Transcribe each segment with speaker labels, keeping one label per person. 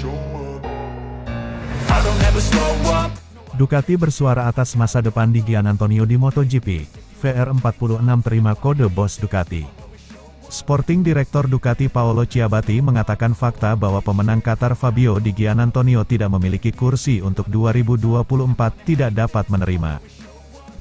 Speaker 1: show up. I don't ever slow up.
Speaker 2: Ducati bersuara atas masa depan di Gian Antonio di MotoGP. VR46 terima kode bos Ducati. Sporting Direktor Ducati Paolo Ciabatti mengatakan fakta bahwa pemenang Qatar Fabio Di Gian Antonio tidak memiliki kursi untuk 2024 tidak dapat menerima.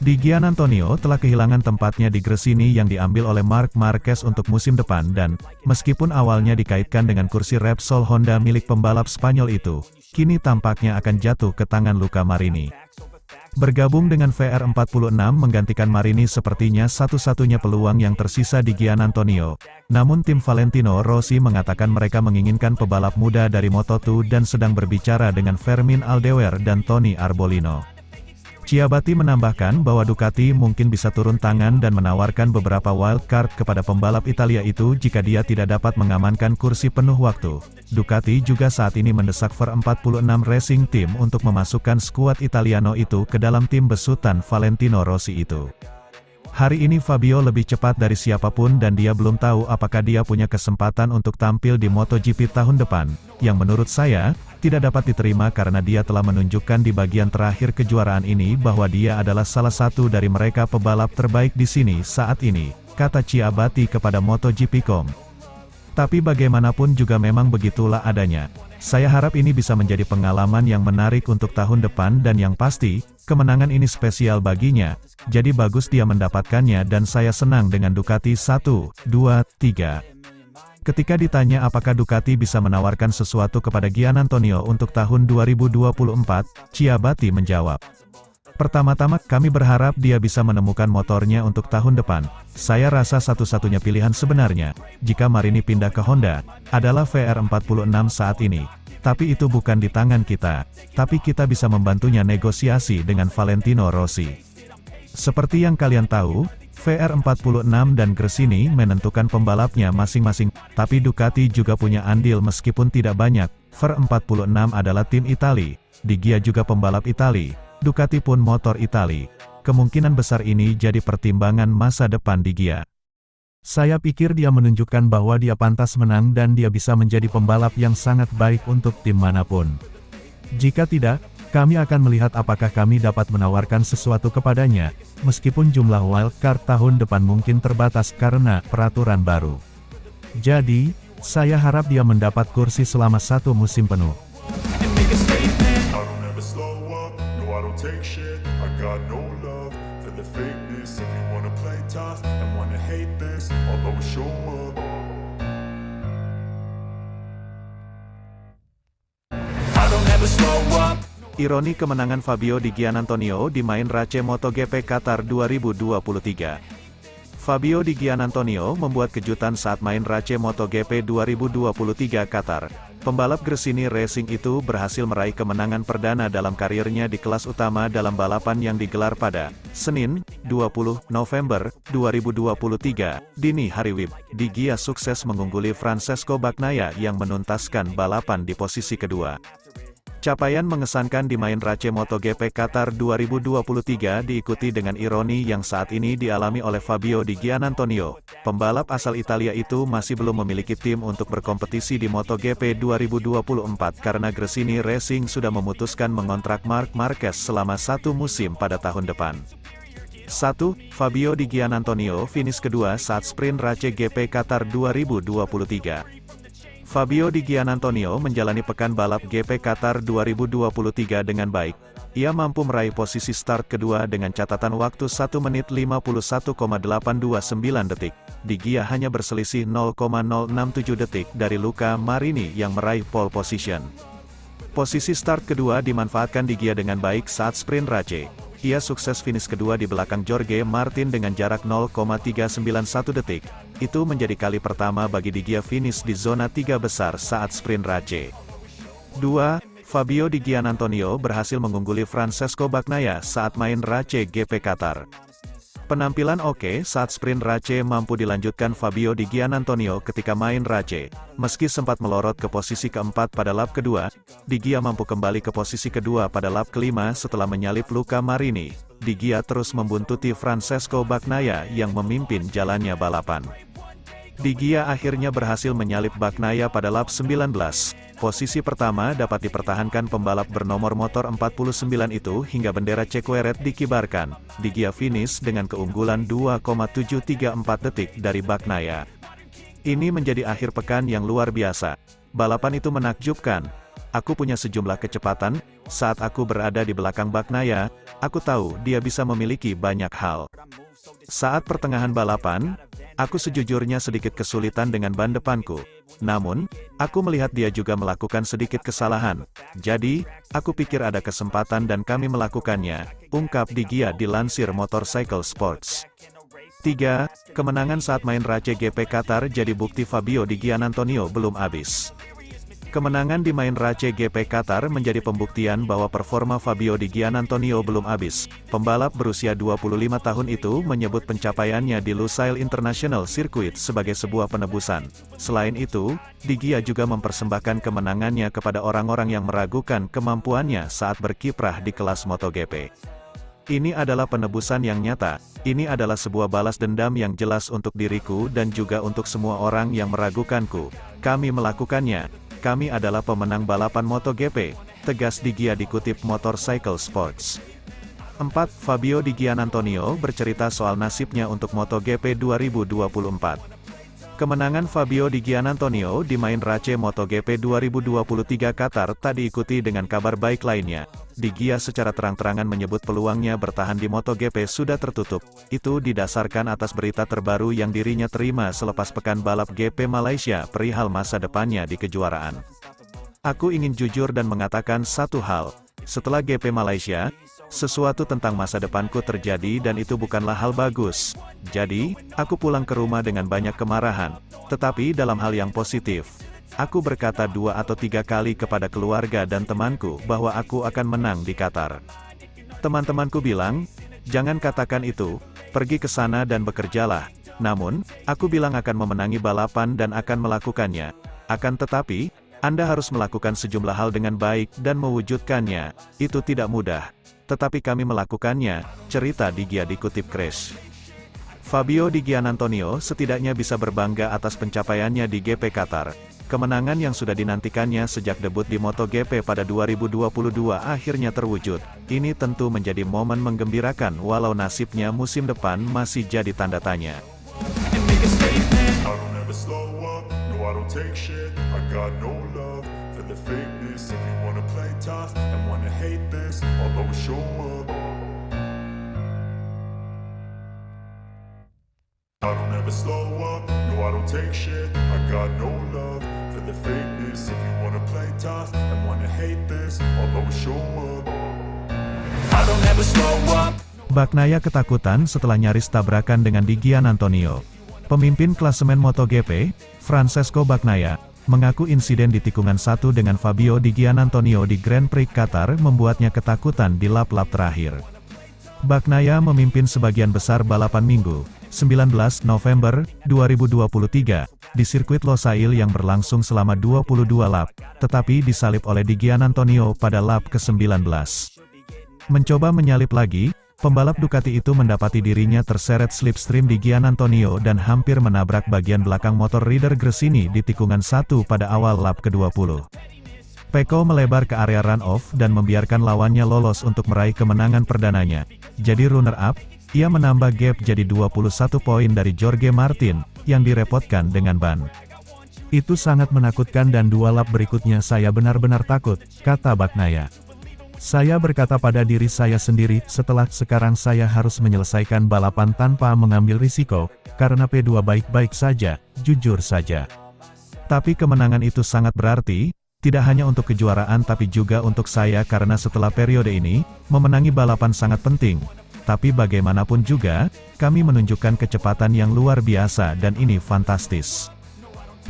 Speaker 2: Di Gian Antonio telah kehilangan tempatnya di Gresini yang diambil oleh Marc Marquez untuk musim depan dan, meskipun awalnya dikaitkan dengan kursi Repsol Honda milik pembalap Spanyol itu, kini tampaknya akan jatuh ke tangan Luca Marini. Bergabung dengan VR46 menggantikan Marini sepertinya satu-satunya peluang yang tersisa di Gian Antonio. Namun tim Valentino Rossi mengatakan mereka menginginkan pebalap muda dari Moto2 dan sedang berbicara dengan Fermin Aldewer dan Tony Arbolino. Ciabatti menambahkan bahwa Ducati mungkin bisa turun tangan dan menawarkan beberapa wildcard kepada pembalap Italia itu jika dia tidak dapat mengamankan kursi penuh waktu. Ducati juga saat ini mendesak VR46 Racing Team untuk memasukkan skuad Italiano itu ke dalam tim besutan Valentino Rossi itu. Hari ini Fabio lebih cepat dari siapapun dan dia belum tahu apakah dia punya kesempatan untuk tampil di MotoGP tahun depan, yang menurut saya, tidak dapat diterima karena dia telah menunjukkan di bagian terakhir kejuaraan ini bahwa dia adalah salah satu dari mereka pebalap terbaik di sini saat ini, kata Ciabatti kepada MotoGP.com. Tapi bagaimanapun juga memang begitulah adanya. Saya harap ini bisa menjadi pengalaman yang menarik untuk tahun depan dan yang pasti, kemenangan ini spesial baginya, jadi bagus dia mendapatkannya dan saya senang dengan Ducati 1, 2, 3. Ketika ditanya apakah Ducati bisa menawarkan sesuatu kepada Gian Antonio untuk tahun 2024, Ciabatti menjawab. Pertama-tama, kami berharap dia bisa menemukan motornya untuk tahun depan. Saya rasa satu-satunya pilihan sebenarnya, jika Marini pindah ke Honda, adalah VR46 saat ini. Tapi itu bukan di tangan kita. Tapi kita bisa membantunya negosiasi dengan Valentino Rossi. Seperti yang kalian tahu, VR46 dan Gresini menentukan pembalapnya masing-masing, tapi Ducati juga punya andil meskipun tidak banyak. VR46 adalah tim Itali, Di Gia juga pembalap Itali, Ducati pun motor Itali. Kemungkinan besar ini jadi pertimbangan masa depan Di Gia. Saya pikir dia menunjukkan bahwa dia pantas menang dan dia bisa menjadi pembalap yang sangat baik untuk tim manapun. Jika tidak, kami akan melihat apakah kami dapat menawarkan sesuatu kepadanya, meskipun jumlah wildcard tahun depan mungkin terbatas karena peraturan baru. Jadi, saya harap dia mendapat kursi selama satu musim penuh.
Speaker 1: Take shit, I got no love for the fakeness. If you wanna play tough and wanna hate this, I'll always show up. I don't ever slow up.
Speaker 2: Ironi kemenangan Fabio Di Gian Antonio di Main Race MotoGP Qatar 2023. Fabio Di Gian Antonio membuat kejutan saat Main Race MotoGP 2023 Qatar. Pembalap Gresini Racing itu berhasil meraih kemenangan perdana dalam karirnya di kelas utama dalam balapan yang digelar pada Senin, 20 November 2023, dini hari WIB. Di Gia sukses mengungguli Francesco Bagnaia yang menuntaskan balapan di posisi kedua. Capaian mengesankan di Main Race MotoGP Qatar 2023 diikuti dengan ironi yang saat ini dialami oleh Fabio Di Gian Antonio. Pembalap asal Italia itu masih belum memiliki tim untuk berkompetisi di MotoGP 2024 karena Gresini Racing sudah memutuskan mengontrak Marc Marquez selama satu musim pada tahun depan. 1. Fabio Di Gian Antonio finish kedua saat sprint Race GP Qatar 2023. Fabio Di Gian Antonio menjalani pekan balap GP Qatar 2023 dengan baik. Ia mampu meraih posisi start kedua dengan catatan waktu 1 menit 51,829 detik. Di Gia hanya berselisih 0,067 detik dari Luca Marini yang meraih pole position. Posisi start kedua dimanfaatkan Di Gia dengan baik saat sprint Race. Ia sukses finish kedua di belakang Jorge Martin dengan jarak 0,391 detik. Itu menjadi kali pertama bagi Di Gia finish di zona 3 besar saat sprint Race. 2. Fabio Di Gian Antonio berhasil mengungguli Francesco Bagnaia saat Main Race GP Qatar. Penampilan oke saat sprint Race mampu dilanjutkan Fabio Di Gian Antonio ketika Main Race. Meski sempat melorot ke posisi keempat pada lap kedua, Di Gia mampu kembali ke posisi kedua pada lap kelima setelah menyalip Luca Marini. Di Gia terus membuntuti Francesco Bagnaia yang memimpin jalannya balapan. Di Gia akhirnya berhasil menyalip Bagnaia pada lap 19. Posisi pertama dapat dipertahankan pembalap bernomor motor 49 itu hingga bendera Cequeret dikibarkan. Di Gia finish dengan keunggulan 2,734 detik dari Bagnaia. Ini menjadi akhir pekan yang luar biasa. Balapan itu menakjubkan. Aku punya sejumlah kecepatan, saat aku berada di belakang Bagnaia, aku tahu dia bisa memiliki banyak hal. Saat pertengahan balapan, aku sejujurnya sedikit kesulitan dengan ban depanku. Namun, aku melihat dia juga melakukan sedikit kesalahan. Jadi, aku pikir ada kesempatan dan kami melakukannya, ungkap Di Gia dilansir Motorcycle Sports. 3. Kemenangan saat main Race GP Qatar jadi bukti Fabio Di Giannantonio belum habis. Kemenangan di main Race GP Qatar menjadi pembuktian bahwa performa Fabio Di Giannantonio belum habis. Pembalap berusia 25 tahun itu menyebut pencapaiannya di Lusail International Circuit sebagai sebuah penebusan. Selain itu, Di Gia juga mempersembahkan kemenangannya kepada orang-orang yang meragukan kemampuannya saat berkiprah di kelas MotoGP. Ini adalah penebusan yang nyata. Ini adalah sebuah balas dendam yang jelas untuk diriku dan juga untuk semua orang yang meragukanku. Kami melakukannya. Kami adalah pemenang balapan MotoGP, tegas Di Gia dikutip Motorcycle Sports. 4. Fabio Di Giannantonio bercerita soal nasibnya untuk MotoGP 2024. Kemenangan Fabio Di Giannantonio di main Race MotoGP 2023 Qatar tak diikuti dengan kabar baik lainnya. Di Gia secara terang-terangan menyebut peluangnya bertahan di MotoGP sudah tertutup. Itu didasarkan atas berita terbaru yang dirinya terima selepas pekan balap GP Malaysia perihal masa depannya di kejuaraan. Aku ingin jujur dan mengatakan satu hal. Setelah GP Malaysia, sesuatu tentang masa depanku terjadi dan itu bukanlah hal bagus. Jadi, aku pulang ke rumah dengan banyak kemarahan. Tetapi dalam hal yang positif. Aku berkata 2 atau 3 kali kepada keluarga dan temanku bahwa aku akan menang di Qatar. Teman-temanku bilang, jangan katakan itu, pergi ke sana dan bekerjalah. Namun, aku bilang akan memenangi balapan dan akan melakukannya. Akan tetapi, Anda harus melakukan sejumlah hal dengan baik dan mewujudkannya. Itu tidak mudah. Tetapi kami melakukannya, cerita Di Gia dikutip Crash. Fabio Di Giannantonio setidaknya bisa berbangga atas pencapaiannya di GP Qatar. Kemenangan yang sudah dinantikannya sejak debut di MotoGP pada 2022 akhirnya terwujud. Ini tentu menjadi momen menggembirakan walau nasibnya musim depan masih jadi tanda tanya.
Speaker 1: I don't ever slow up, no I don't take shit. I got no love for the fakeness. If you wanna play tough and wanna hate this, I'll always show up. I don't ever slow up, no I don't take shit. I got no love for the fakeness. If you wanna play tough and wanna hate this, I'll always show up. I don't ever slow up.
Speaker 2: Bagnaia ketakutan setelah nyaris tabrakan dengan Di Giannantonio. Pemimpin klasemen MotoGP, Francesco Bagnaia, mengaku insiden di tikungan 1 dengan Fabio Di Giannantonio di Grand Prix Qatar membuatnya ketakutan di lap-lap terakhir. Bagnaia memimpin sebagian besar balapan Minggu, 19 November 2023, di sirkuit Losail yang berlangsung selama 22 lap, tetapi disalip oleh Di Giannantonio pada lap ke-19. Mencoba menyalip lagi, pembalap Ducati itu mendapati dirinya terseret slipstream Di Giannantonio dan hampir menabrak bagian belakang motor rider Gresini di tikungan 1 pada awal lap ke-20. Pecco melebar ke area run-off dan membiarkan lawannya lolos untuk meraih kemenangan perdananya. Jadi runner-up, ia menambah gap jadi 21 poin dari Jorge Martin, yang direpotkan dengan ban. Itu sangat menakutkan dan 2 lap berikutnya saya benar-benar takut, kata Bagnaia. Saya berkata pada diri saya sendiri, setelah sekarang saya harus menyelesaikan balapan tanpa mengambil risiko, karena P2 baik-baik saja, jujur saja. Tapi kemenangan itu sangat berarti, tidak hanya untuk kejuaraan tapi juga untuk saya karena setelah periode ini, memenangi balapan sangat penting. Tapi bagaimanapun juga, kami menunjukkan kecepatan yang luar biasa dan ini fantastis.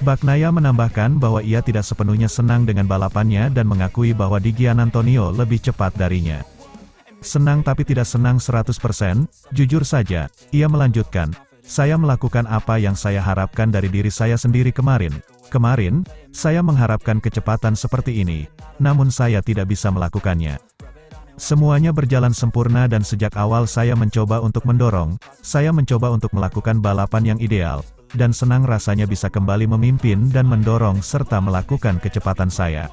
Speaker 2: Bagnaia menambahkan bahwa ia tidak sepenuhnya senang dengan balapannya dan mengakui bahwa Di Giannantonio lebih cepat darinya. Senang tapi tidak senang 100%, jujur saja, ia melanjutkan, saya melakukan apa yang saya harapkan dari diri saya sendiri kemarin. Kemarin, saya mengharapkan kecepatan seperti ini, namun saya tidak bisa melakukannya. Semuanya berjalan sempurna dan sejak awal saya mencoba untuk mendorong, saya mencoba untuk melakukan balapan yang ideal. dan senang rasanya bisa kembali memimpin dan mendorong serta melakukan kecepatan saya.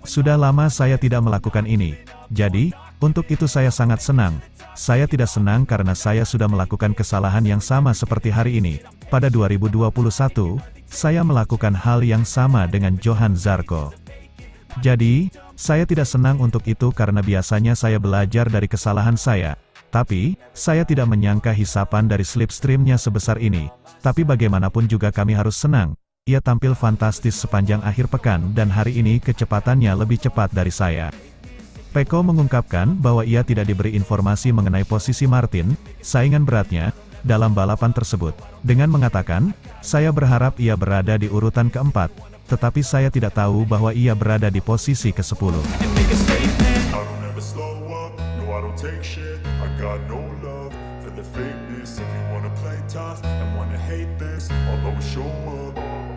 Speaker 2: Sudah lama saya tidak melakukan ini, jadi, untuk itu saya sangat senang. Saya tidak senang karena saya sudah melakukan kesalahan yang sama seperti hari ini. Pada 2021, saya melakukan hal yang sama dengan Johann Zarco. Jadi, saya tidak senang untuk itu karena biasanya saya belajar dari kesalahan saya. Tapi, saya tidak menyangka hisapan dari slipstreamnya sebesar ini. Tapi bagaimanapun juga kami harus senang. Ia tampil fantastis sepanjang akhir pekan dan hari ini kecepatannya lebih cepat dari saya. Pecco mengungkapkan bahwa ia tidak diberi informasi mengenai posisi Martin, saingan beratnya, dalam balapan tersebut. Dengan mengatakan, saya berharap ia berada di urutan keempat, tetapi saya tidak tahu bahwa ia berada di posisi ke-10.
Speaker 1: I don't ever slow up, no I don't take shit. I got no love for the fakeness. If you wanna play tough and wanna hate this, I'll always show up.